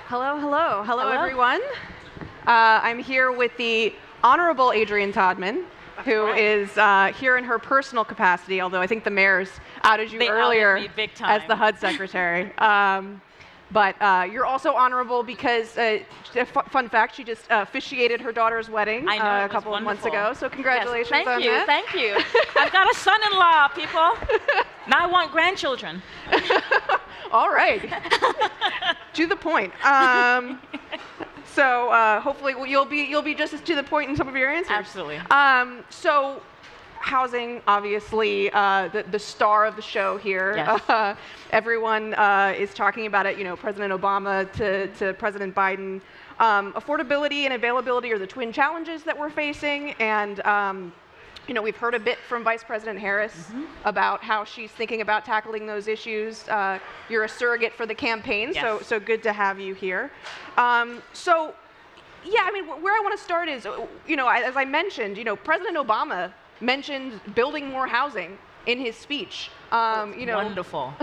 Hello, hello. Hello, Hello. everyone. I'm here with the Honorable Adrianne Todman, who is here in her personal capacity, although I think the mayor's outed you earlier outed me big time. as the HUD secretary. But you're also honorable because, fun fact, she just officiated her daughter's wedding a couple of months ago. So congratulations on that. Thank you. I've got a son-in-law, people. Now I want grandchildren. All right. To the point. So hopefully you'll be just as to the point in some of your answers. Absolutely. So housing, obviously, the star of the show here. Yes. Everyone is talking about it. You know, President Obama to President Biden. Affordability and availability are the twin challenges that we're facing, and you know, we've heard a bit from Vice President Harris about how she's thinking about tackling those issues. You're a surrogate for the campaign, Yes. so good to have you here. So, yeah, I mean, where I want to start is, you know, as I mentioned, you know, President Obama mentioned building more housing in his speech. You know, wonderful.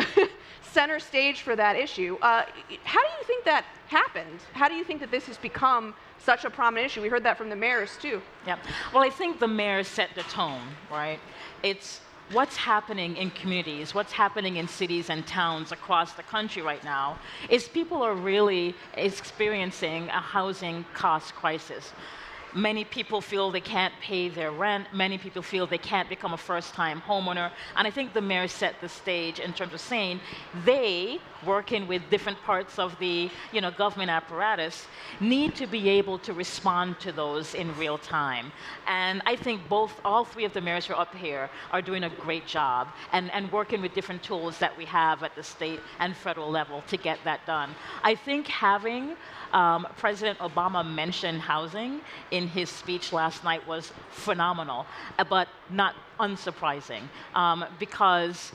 Center stage for that issue. How do you think that happened? How do you think that this has become such a prominent issue? We heard that from the mayors too. Yeah. Well, I think the mayor set the tone, right? It's what's happening in communities, what's happening in cities and towns across the country right now is people are really experiencing a housing cost crisis. Many people feel they can't pay their rent. Many people feel they can't become a first-time homeowner. And I think the mayor set the stage in terms of saying they, working with different parts of the government apparatus, need to be able to respond to those in real time. And I think all three of the mayors who are up here are doing a great job and working with different tools that we have at the state and federal level to get that done. I think having President Obama mention housing in his speech last night was phenomenal, but not unsurprising, because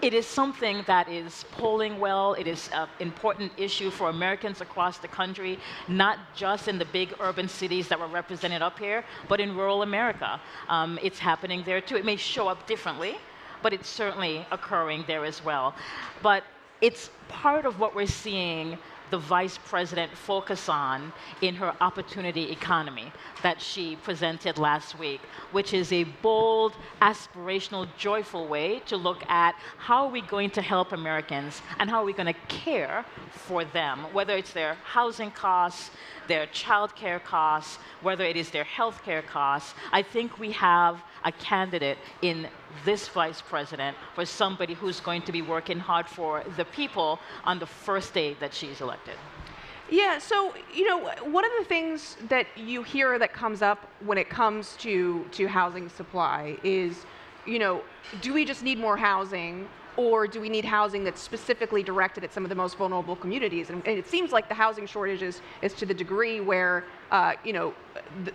it is something that is polling well. It is an important issue for Americans across the country, not just in the big urban cities that were represented up here, but in rural America. It's happening there too. It may show up differently, but it's certainly occurring there as well. But it's part of what we're seeing the vice president focus on in her opportunity economy that she presented last week, which is a bold, aspirational, joyful way to look at how are we going to help Americans and how are we going to care for them, whether it's their housing costs, their child care costs, whether it is their health care costs. I think we have a candidate in this vice president for somebody who's going to be working hard for the people on the first day that she's elected. Yeah, so, you know, one of the things that you hear that comes up when it comes to housing supply is, you know, do we just need more housing, or do we need housing that's specifically directed at some of the most vulnerable communities? And it seems like the housing shortage is to the degree where, you know,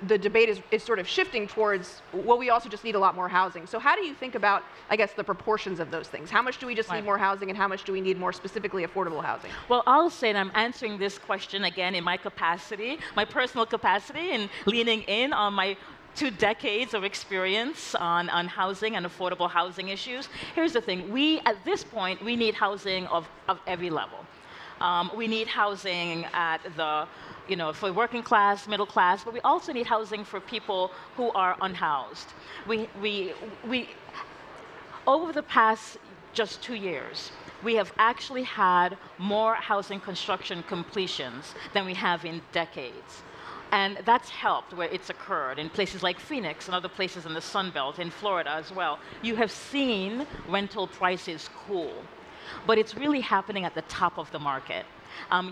the debate is sort of shifting towards, well, we also just need a lot more housing. So how do you think about, I guess, the proportions of those things? How much do we just need more housing, and how much do we need more specifically affordable housing? Well, I'll say that I'm answering this question again in my capacity, my personal capacity, and leaning in on my 2 decades of experience on housing and affordable housing issues. Here's the thing. At this point, we need housing of every level. We need housing at the, you know, for working class, middle class, but we also need housing for people who are unhoused. We over the past just 2 years, we have actually had more housing construction completions than we have in decades. And that's helped where it's occurred in places like Phoenix and other places in the Sun Belt, in Florida as well. You have seen rental prices cool, but it's really happening at the top of the market.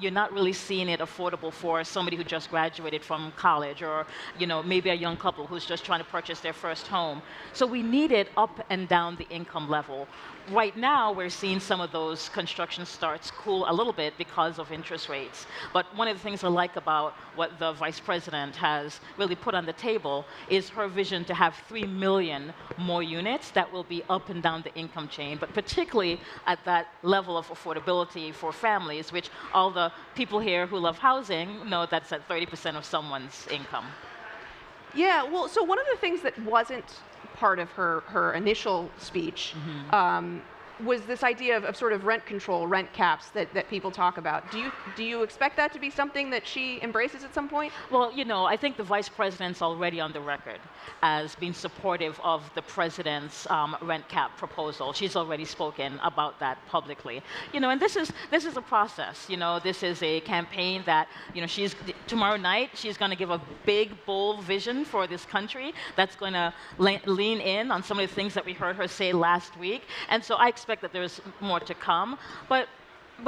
You're not really seeing it affordable for somebody who just graduated from college, or, you know, maybe a young couple who's just trying to purchase their first home. So we need it up and down the income level. Right now, we're seeing some of those construction starts cool a little bit because of interest rates. But one of the things I like about what the vice president has really put on the table is her vision to have 3 million more units that will be up and down the income chain, but particularly at that level of affordability for families, which all the people here who love housing know that's at 30% of someone's income. Yeah, well, so one of the things that wasn't part of her initial speech was this idea of sort of rent control, rent caps that people talk about. Do you expect that to be something that she embraces at some point? Well, I think the vice president's already on the record as being supportive of the president's rent cap proposal. She's already spoken about that publicly. And this is a process. This is a campaign that tomorrow night she's going to give a big, bold vision for this country that's going to lean in on some of the things that we heard her say last week. And so I expect that there's more to come, but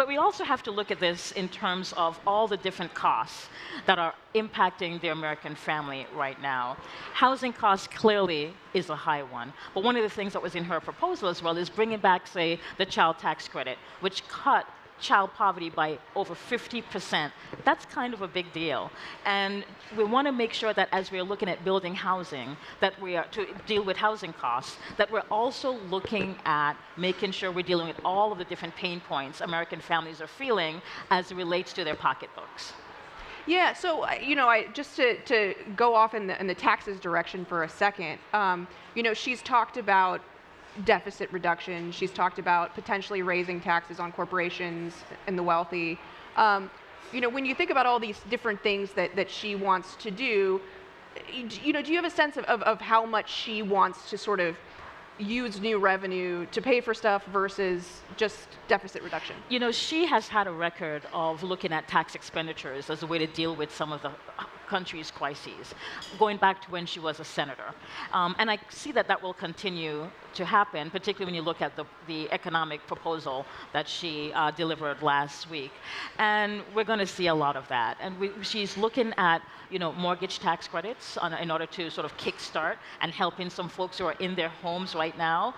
we also have to look at this in terms of all the different costs that are impacting the American family right now. Housing costs clearly is a high one, but one of the things that was in her proposal as well is bringing back, say, the child tax credit, which cut child poverty by over 50%. That's kind of a big deal. And we want to make sure that as we're looking at building housing, that we are to deal with housing costs, that we're also looking at making sure we're dealing with all of the different pain points American families are feeling as it relates to their pocketbooks. Yeah, so just to go off in the taxes direction for a second, she's talked about deficit reduction. She's talked about potentially raising taxes on corporations and the wealthy. When you think about all these different things that she wants to do, do you have a sense of how much she wants to sort of use new revenue to pay for stuff versus just deficit reduction? She has had a record of looking at tax expenditures as a way to deal with some of the country's crises, going back to when she was a senator. And I see that will continue to happen, particularly when you look at the economic proposal that she delivered last week. And we're going to see a lot of that. And she's looking at mortgage tax credits in order to sort of kickstart and helping some folks who are in their homes right now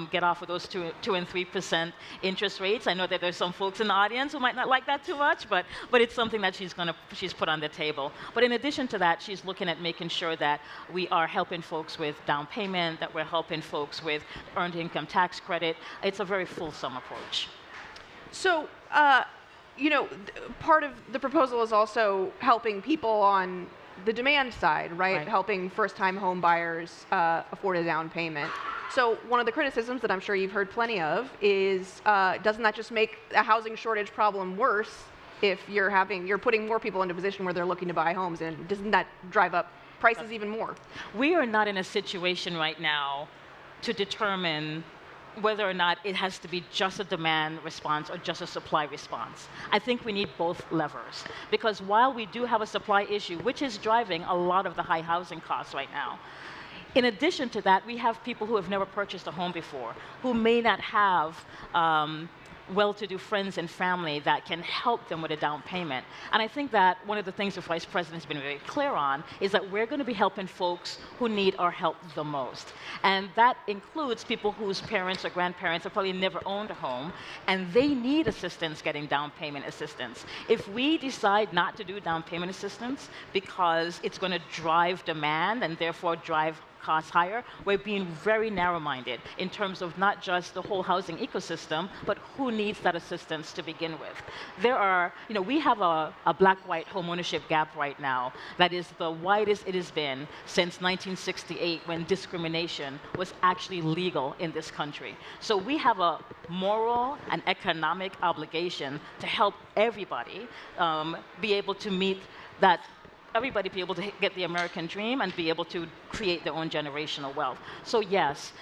get off of those 2 and 3% interest rates. I know that there's some folks in the audience who might not like that too much, but it's something that she's put on the table. But in addition to that, she's looking at making sure that we are helping folks with down payment, that we're helping folks with earned income tax credit. It's a very fulsome approach. So, part of the proposal is also helping people on the demand side, right? Helping first-time home buyers afford a down payment. So one of the criticisms that I'm sure you've heard plenty of is, doesn't that just make a housing shortage problem worse if you're putting more people in a position where they're looking to buy homes, and doesn't that drive up prices even more? We are not in a situation right now to determine whether or not it has to be just a demand response or just a supply response. I think we need both levers, because while we do have a supply issue, which is driving a lot of the high housing costs right now, in addition to that, we have people who have never purchased a home before, who may not have well-to-do friends and family that can help them with a down payment. And I think that one of the things the Vice President has been very clear on is that we're going to be helping folks who need our help the most. And that includes people whose parents or grandparents have probably never owned a home, and they need assistance getting down payment assistance. If we decide not to do down payment assistance because it's going to drive demand and therefore drive costs higher, we're being very narrow-minded in terms of not just the whole housing ecosystem, but who needs that assistance to begin with. There are, we have a black-white homeownership gap right now that is the widest it has been since 1968, when discrimination was actually legal in this country. So we have a moral and economic obligation to help everybody be able to meet that, everybody be able to get the American dream and be able to create their own generational wealth. So yes,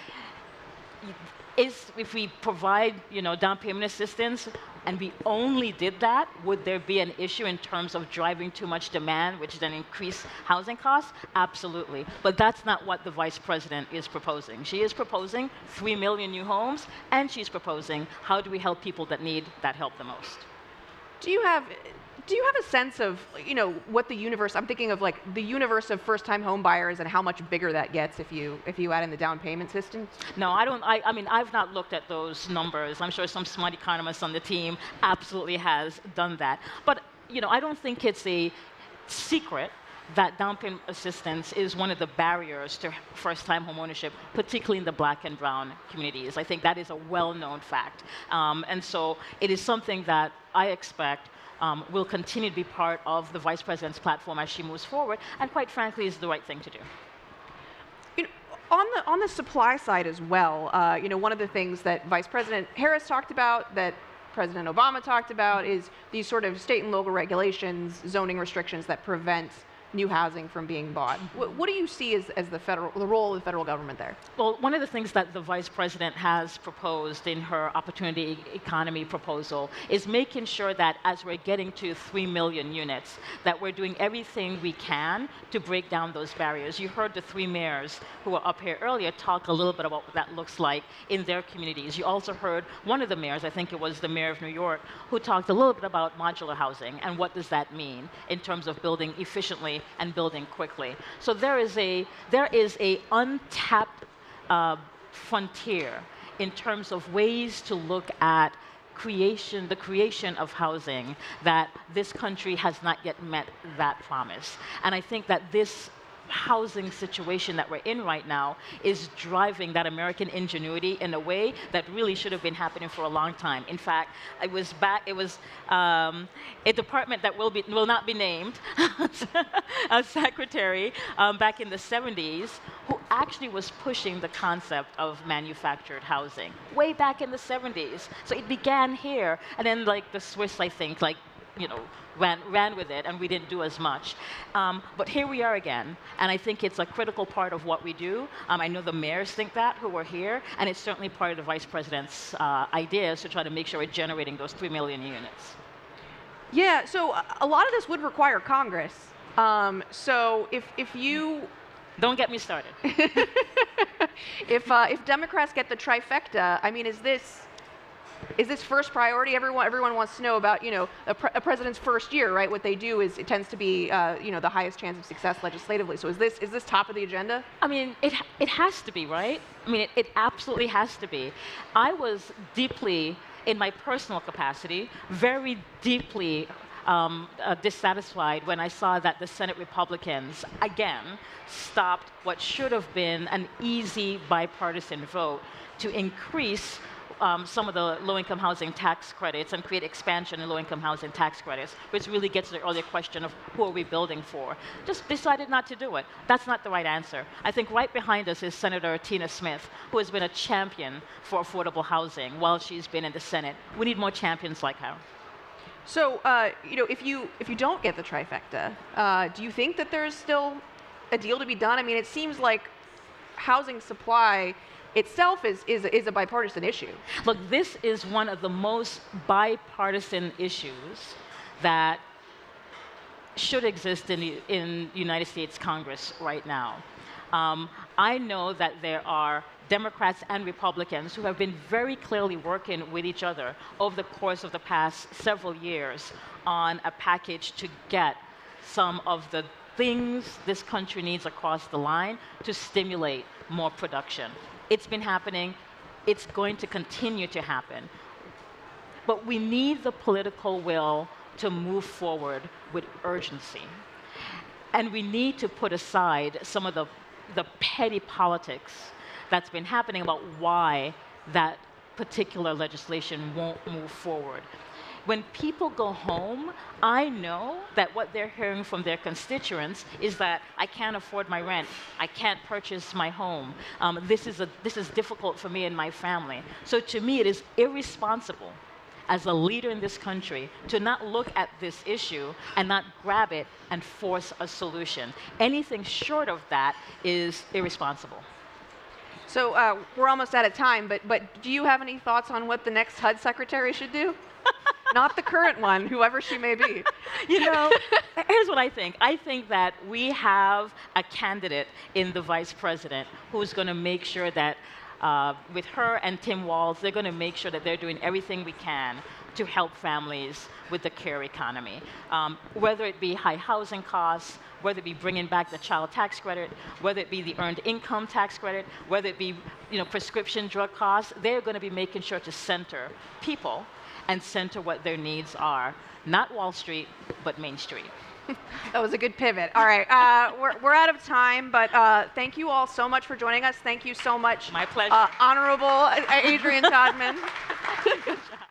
if we provide down payment assistance and we only did that, would there be an issue in terms of driving too much demand, which then increase housing costs? Absolutely. But that's not what the Vice President is proposing. She is proposing 3 million new homes, and she's proposing how do we help people that need that help the most. Do you have a sense of, what the universe, I'm thinking of like the universe of first-time home buyers and how much bigger that gets if you add in the down payment system? No, I don't. I mean, I've not looked at those numbers. I'm sure some smart economist on the team absolutely has done that. But, I don't think it's a secret that down payment assistance is one of the barriers to first-time homeownership, particularly in the Black and brown communities. I think that is a well-known fact. And so it is something that I expect will continue to be part of the Vice President's platform as she moves forward, and quite frankly is the right thing to do. on the supply side as well, one of the things that Vice President Harris talked about, that President Obama talked about, is these sort of state and local regulations, zoning restrictions that prevent new housing from being bought. What do you see as the role of the federal government there? Well, one of the things that the Vice President has proposed in her opportunity economy proposal is making sure that as we're getting to 3 million units, that we're doing everything we can to break down those barriers. You heard the 3 mayors who were up here earlier talk a little bit about what that looks like in their communities. You also heard one of the mayors, I think it was the mayor of New York, who talked a little bit about modular housing and what does that mean in terms of building efficiently and building quickly. So there is a untapped frontier in terms of ways to look at the creation of housing, that this country has not yet met that promise. And I think that this housing situation that we're in right now is driving that American ingenuity in a way that really should have been happening for a long time. In fact, it was a department that will not be named, a secretary back in the 70s, who actually was pushing the concept of manufactured housing way back in the 70s. So it began here, and then like the Swiss, I think, ran with it, and we didn't do as much. But here we are again, and I think it's a critical part of what we do. I know the mayors think that, who are here, and it's certainly part of the Vice President's ideas to try to make sure we're generating those 3 million units. Yeah, so a lot of this would require Congress. So if you... Don't get me started. if Democrats get the trifecta, I mean, is this first priority? Everyone wants to know about, a president's first year, right? What they do is it tends to be, the highest chance of success legislatively. So is this top of the agenda? I mean, it has to be, right? I mean, it absolutely has to be. I was deeply, in my personal capacity, very deeply dissatisfied when I saw that the Senate Republicans, again, stopped what should have been an easy bipartisan vote to increase some of the low-income housing tax credits and create expansion in low-income housing tax credits, which really gets to the earlier question of who are we building for. Just decided not to do it. That's not the right answer. I think right behind us is Senator Tina Smith, who has been a champion for affordable housing while she's been in the Senate. We need more champions like her. So, if you don't get the trifecta, do you think that there's still a deal to be done? I mean, it seems like housing supply itself is a bipartisan issue. Look, this is one of the most bipartisan issues that should exist in the United States Congress right now. I know that there are Democrats and Republicans who have been very clearly working with each other over the course of the past several years on a package to get some of the things this country needs across the line to stimulate more production. It's been happening. It's going to continue to happen. But we need the political will to move forward with urgency. And we need to put aside some of the petty politics that's been happening about why that particular legislation won't move forward. When people go home, I know that what they're hearing from their constituents is that I can't afford my rent, I can't purchase my home, this is difficult for me and my family. So to me, it is irresponsible as a leader in this country to not look at this issue and not grab it and force a solution. Anything short of that is irresponsible. So we're almost out of time, but do you have any thoughts on what the next HUD secretary should do? Not the current one, whoever she may be. Here's what I think. I think that we have a candidate in the vice president who's going to make sure that with her and Tim Walz, they're going to make sure that they're doing everything we can to help families with the care economy. Whether it be high housing costs, whether it be bringing back the child tax credit, whether it be the earned income tax credit, whether it be prescription drug costs, they're going to be making sure to center people and center what their needs are. Not Wall Street, but Main Street. That was a good pivot. All right, we're out of time, but thank you all so much for joining us. Thank you so much. My pleasure. Honorable Adrianne Todman.